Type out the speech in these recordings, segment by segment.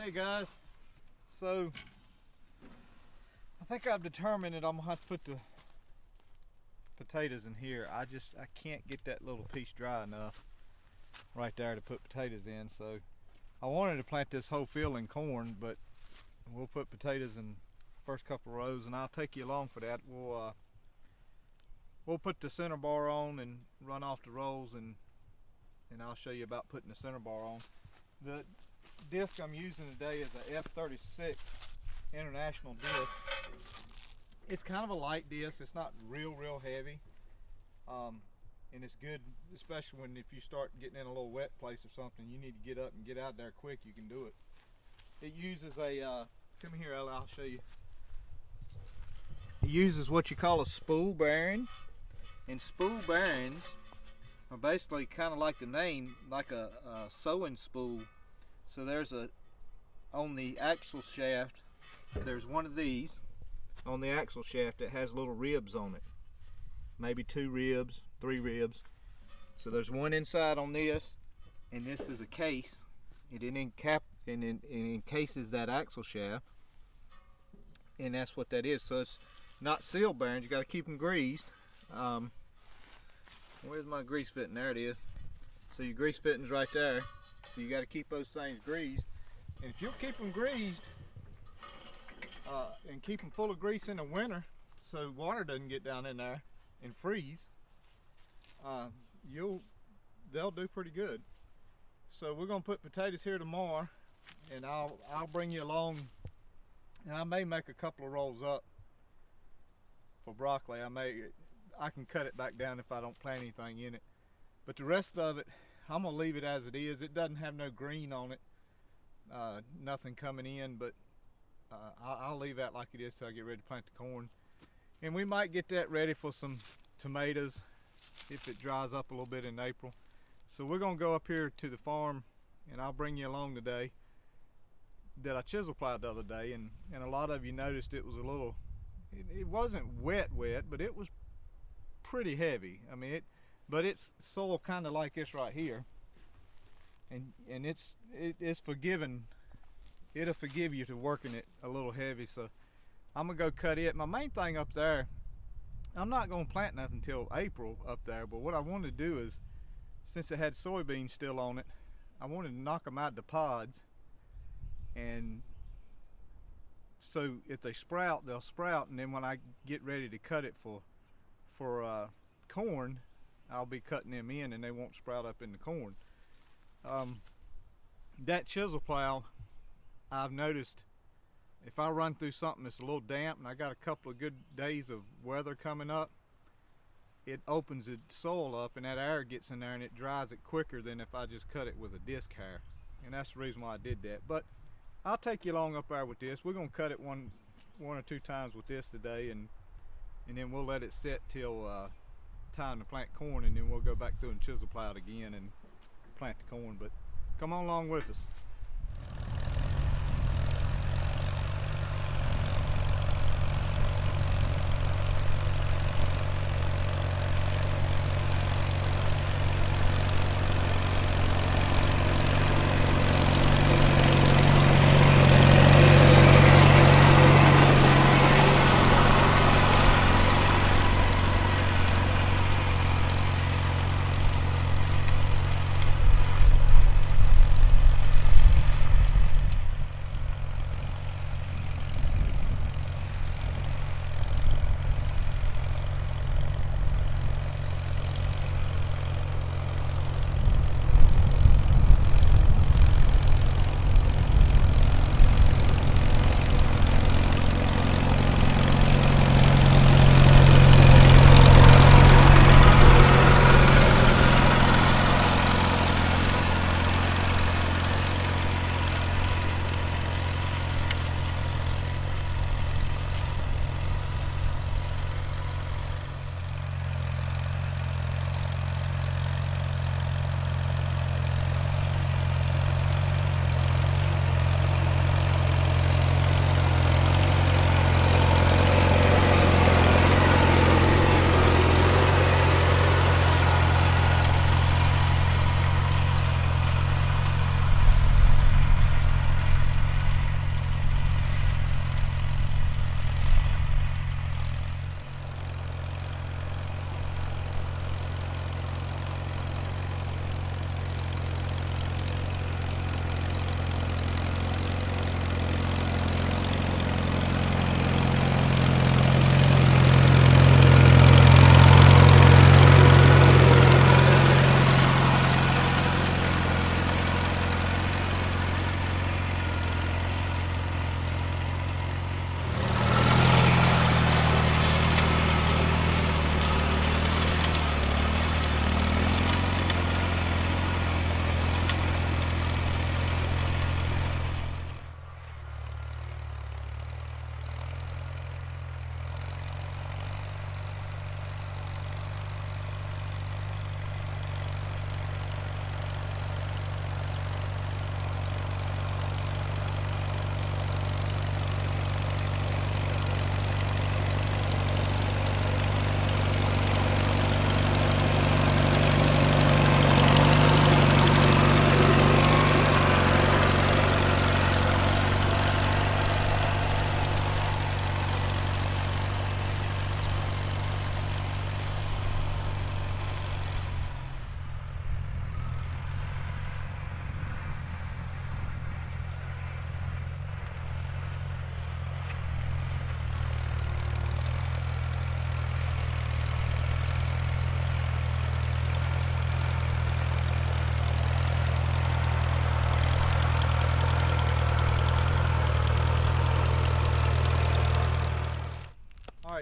Hey guys, so I think I've determined that I'm gonna have to put the potatoes in here. I can't get that little piece dry enough right there to put potatoes in. So I wanted to plant this whole field in corn, but we'll put potatoes in first couple of rows, and I'll take you along for that. We'll put the center bar on and run off the rows, and I'll show you about putting the center bar on. The disc I'm using today is a F36 International disc. It's kind of a light disc. It's not real heavy, and it's good, especially if you start getting in a little wet place or something. You need to get up and get out there quick. You can do it. It uses a come here, Ella, I'll show you. It uses what you call a spool bearing, and spool bearings are basically kind of like the name, like a sewing spool. So there's on the axle shaft, there's one of these on the axle shaft that has little ribs on it, maybe 2 ribs, 3 ribs. So there's one inside on this, and this is a case. It encases that axle shaft, and that's what that is. So it's not seal bearings. You got to keep them greased. Where's my grease fitting? There it is. So your grease fitting's right there. So you got to keep those things greased. And if you'll keep them greased and keep them full of grease in the winter, so water doesn't get down in there and freeze, they'll do pretty good. So we're gonna put potatoes here tomorrow, and I'll bring you along, and I may make a couple of rolls up for broccoli. I can cut it back down if I don't plant anything in it, but the rest of it I'm gonna leave it as it is. It doesn't have no green on it, nothing coming in, but I'll leave that like it is till I get ready to plant the corn. And we might get that ready for some tomatoes if it dries up a little bit in April. So we're gonna go up here to the farm, and I'll bring you along today. That I chisel plowed the other day, and a lot of you noticed it was a little, it wasn't wet, but it was pretty heavy. I mean, but it's soil kind of like this right here, and it's forgiving. It'll forgive you to working it a little heavy. So I'm gonna go cut it. My main thing up there, I'm not gonna plant nothing until April up there, but what I want to do is, since it had soybeans still on it, I wanted to knock them out the pods, and so if they sprout, they'll sprout, and then when I get ready to cut it for corn, I'll be cutting them in, and they won't sprout up in the corn. That chisel plow, I've noticed if I run through something that's a little damp, and I got a couple of good days of weather coming up, it opens the soil up, and that air gets in there, and it dries it quicker than if I just cut it with a disc hair. And that's the reason why I did that. But I'll take you along up there with this. We're gonna cut it one or two times with this today, and then we'll let it set till time to plant corn, and then we'll go back through and chisel plow it again and plant the corn. But come on along with us.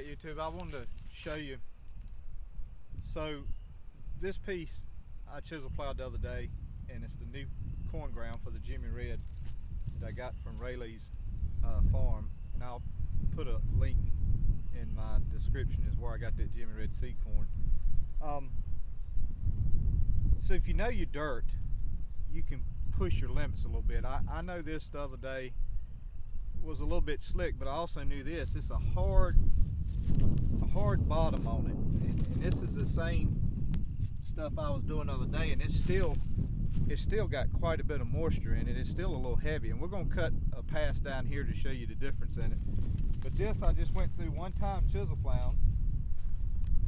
Alright YouTube, I wanted to show you. So this piece I chisel plowed the other day, and it's the new corn ground for the Jimmy Red that I got from Rayleigh's farm, and I'll put a link in my description is where I got that Jimmy Red seed corn. So if you know your dirt, you can push your limits a little bit. I know this the other day was a little bit slick, but I also knew this. It's a hard bottom on it, and this is the same stuff I was doing the other day, and it's still got quite a bit of moisture in it. It's still a little heavy, and we're going to cut a pass down here to show you the difference in it. But this I just went through one time chisel plowing,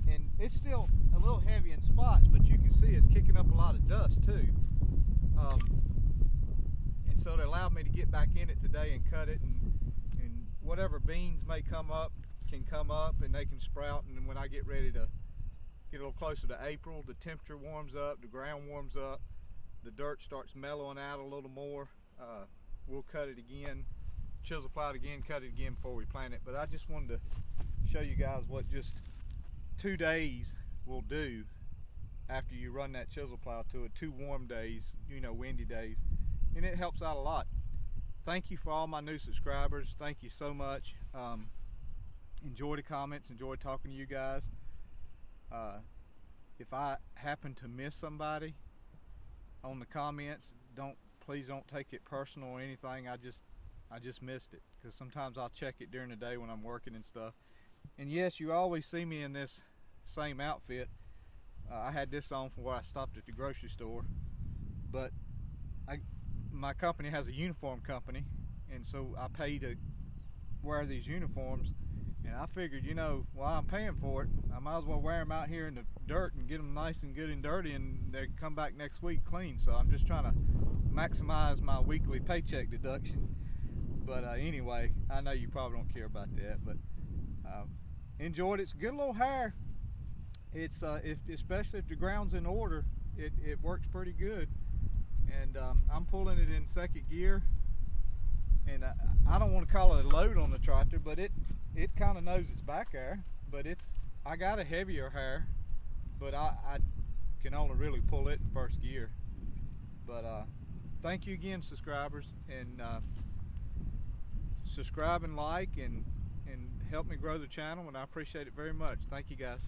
and it's still a little heavy in spots, but you can see it's kicking up a lot of dust too. And so they allowed me to get back in it today and cut it, and whatever beans may come up can come up and they can sprout. And then when I get ready to get a little closer to April, the temperature warms up, the ground warms up, the dirt starts mellowing out a little more, we'll cut it again, chisel plow it again, cut it again before we plant it. But I just wanted to show you guys what just 2 days will do after you run that chisel plow to it. 2 warm days, you know, windy days, and it helps out a lot. Thank you for all my new subscribers. Thank you so much. Enjoy the comments, enjoy talking to you guys. If I happen to miss somebody on the comments, please don't take it personal or anything. I just missed it, because sometimes I'll check it during the day when I'm working and stuff. And yes, you always see me in this same outfit. I had this on from where I stopped at the grocery store, but my company has a uniform company, and so I pay to wear these uniforms, and I figured, you know, while I'm paying for it, I might as well wear them out here in the dirt and get them nice and good and dirty, and they come back next week clean. So I'm just trying to maximize my weekly paycheck deduction. But anyway, I know you probably don't care about that, but enjoyed it. It's a good little hair. It's especially if the ground's in order, it works pretty good. And I'm pulling it in second gear, and I don't want to call it a load on the tractor, but it kind of knows it's back there. But I got a heavier hair, but I can only really pull it in first gear. But thank you again, subscribers, and subscribe and like and help me grow the channel, and I appreciate it very much. Thank you guys.